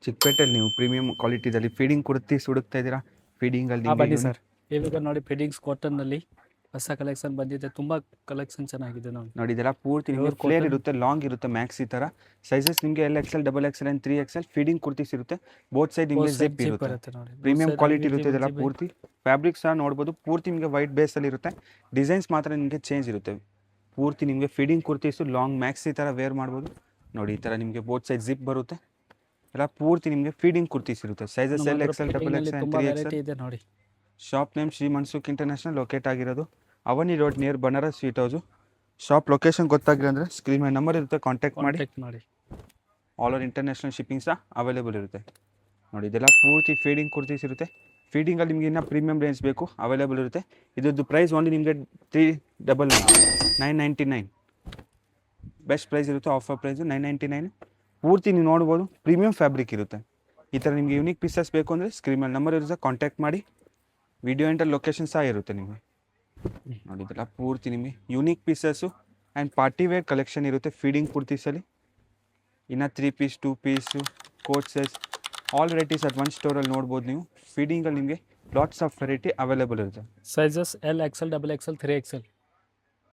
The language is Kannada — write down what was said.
ಚಿಕ್ಕಪೇಟೆಯಲ್ಲಿ ನೀವು ಪ್ರೀಮಿಯಂ ಕ್ವಾಲಿಟಿದಲ್ಲಿ ಫೀಡಿಂಗ್ ಕುರ್ತೀಸ್ ಹುಡುಕ್ತಾ ಇದ್ದೀರಾ? ಫೀಡಿಂಗಲ್ಲಿ ಹಾಂ ನಿಮಗೆ ಬನ್ನಿ ಸರ್. ಇವಾಗ ನೋಡಿ ಫಿಟ್ಟಿಂಗ್ಸ್ ಕಾಟನ್ನಲ್ಲಿ ಹೊಸ ಕಲೆಕ್ಷನ್ ಬಂದಿದೆ. ತುಂಬ ಕಲೆಕ್ಷನ್ ಚೆನ್ನಾಗಿದೆ ನೋಡಿ. ನೋಡಿ ಇದೆಲ್ಲ ಪೂರ್ತಿ ನಿಮಗೆ ಪ್ಯೂರ್ ಫ್ಲೇರ್ ಕಾಟನ್. ಇರುತ್ತೆ, ಲಾಂಗ್ ಇರುತ್ತೆ, ಮ್ಯಾಕ್ಸಿ ಥರ ಸೈಜಸ್ ನಿಮಗೆ XL, XXL and 3XL feeding kurtis ಇರುತ್ತೆ. ಬೋತ್ ಸೈಡ್ ನಿಮಗೆ ಸೈಡ್ ಜಿಪ್ ಜಿಪ್ ಇರುತ್ತೆ. ಬರುತ್ತೆ ನೋಡಿ. ಪ್ರೀಮಿಯಂ ಕ್ವಾಲಿಟಿ ಜಿಪ್ ಇರುತ್ತೆ ಇದೆಲ್ಲ ಜಿಪ್ ಪೂರ್ತಿ. ಫ್ಯಾಬ್ರಿಕ್ ಸಹ ನೋಡ್ಬೋದು, ಪೂರ್ತಿ ನಿಮಗೆ ವೈಟ್ ಬೇಸಲ್ಲಿ ಇರುತ್ತೆ. ಡಿಸೈನ್ಸ್ ಮಾತ್ರ ನಿಮಗೆ ಚೇಂಜ್ ಇರುತ್ತೆ. ಪೂರ್ತಿ ನಿಮಗೆ ಫೀಡಿಂಗ್ ಕುರ್ತೀಸು ಲಾಂಗ್ ಮ್ಯಾಕ್ಸಿ ಥರ ವೇರ್ ಮಾಡ್ಬೋದು. ನೋಡಿ ಈ ಥರ ನಿಮಗೆ ಬೋತ್ ಸೈಡ್ ಜಿಪ್ ಬರುತ್ತೆ. ಎಲ್ಲ ಪೂರ್ತಿ ನಿಮಗೆ ಫೀಡಿಂಗ್ ಕುರ್ತೀಸ್ ಇರುತ್ತೆ. ಸೈಜಸ್ ನಮ್ಮ ಹತ್ರ XL, ಫಿಟ್ಟಿಂಗ್ನಲ್ಲಿ XXL ಆ್ಯಂಡ್ ತುಂಬ 3XL. ವೆರೈಟಿ ಇದೆ ನೋಡಿ. Shop name Shri Mansukh international locate ಆಗಿರೋದು Avani road near Banaras sweet house. Shop location ಗೊತ್ತಾಗಿಲ್ಲ ಅಂದರೆ ಸ್ಕ್ರೀನ್ ಮೇಲೆ ನಂಬರ್ ಇರುತ್ತೆ, ಕಾಂಟ್ಯಾಕ್ಟ್ ಮಾಡಿ. ಆಲ್ ಓವರ್ ಇಂಟರ್ನ್ಯಾಷನಲ್ ಶಿಪ್ಪಿಂಗ್ ಸಹ ಅವೈಲೇಬಲ್ ಇರುತ್ತೆ. ನೋಡಿ ಇದೆಲ್ಲ ಪೂರ್ತಿ ಫೀಡಿಂಗ್ ಕುರ್ತೀಸ್ ಇರುತ್ತೆ. ಫೀಡಿಂಗಲ್ಲಿ ನಿಮಗೆ ಇನ್ನೂ ಪ್ರೀಮಿಯಂ ರೇಂಜ್ ಬೇಕು ಅವೈಲೇಬಲ್ ಇರುತ್ತೆ. ಇದ್ರದ್ದು ಪ್ರೈಸ್ ಓನ್ಲಿ ನಿಮಗೆ 999. ಬೆಸ್ಟ್ ಪ್ರೈಸ್ ಇರುತ್ತೆ, ಆಫರ್ ಪ್ರೈಸು 999. ಪೂರ್ತಿ ನೀವು ನೋಡ್ಬೋದು, ಪ್ರೀಮಿಯಂ ಫ್ಯಾಬ್ರಿಕ್ ಇರುತ್ತೆ. ಈ ಥರ ನಿಮಗೆ ಯೂನಿಕ್ ಪೀಸಸ್ ಬೇಕು ಅಂದರೆ ಸ್ಕ್ರೀನ್ ಮೇಲೆ ನಂಬರ್ ಇರುತ್ತೆ, ಕಾಂಟ್ಯಾಕ್ಟ್ ಮಾಡಿ. ವಿಡಿಯೋ ಎಂಟರ್ ಲೊಕೇಶನ್ ಸಹ ಇರುತ್ತೆ ನಿಮಗೆ. ನೋಡಿ ಇದೆಲ್ಲ ಪೂರ್ತಿ ನಿಮಗೆ unique pieces and party wear collection ಇರುತ್ತೆ ಫೀಡಿಂಗ್ ಕುರ್ತೀಸಲ್ಲಿ. ಇನ್ನು 3 piece 2 piece coat size all varieties at one ಸ್ಟೋರಲ್ಲಿ ನೋಡ್ಬೋದು ನೀವು. ಫೀಡಿಂಗಲ್ಲಿ ನಿಮಗೆ ಲಾಟ್ಸ್ ಆಫ್ ವೆರೈಟಿ ಅವೈಲೇಬಲ್ ಇರುತ್ತೆ. Sizes L, XL, XXL, 3XL.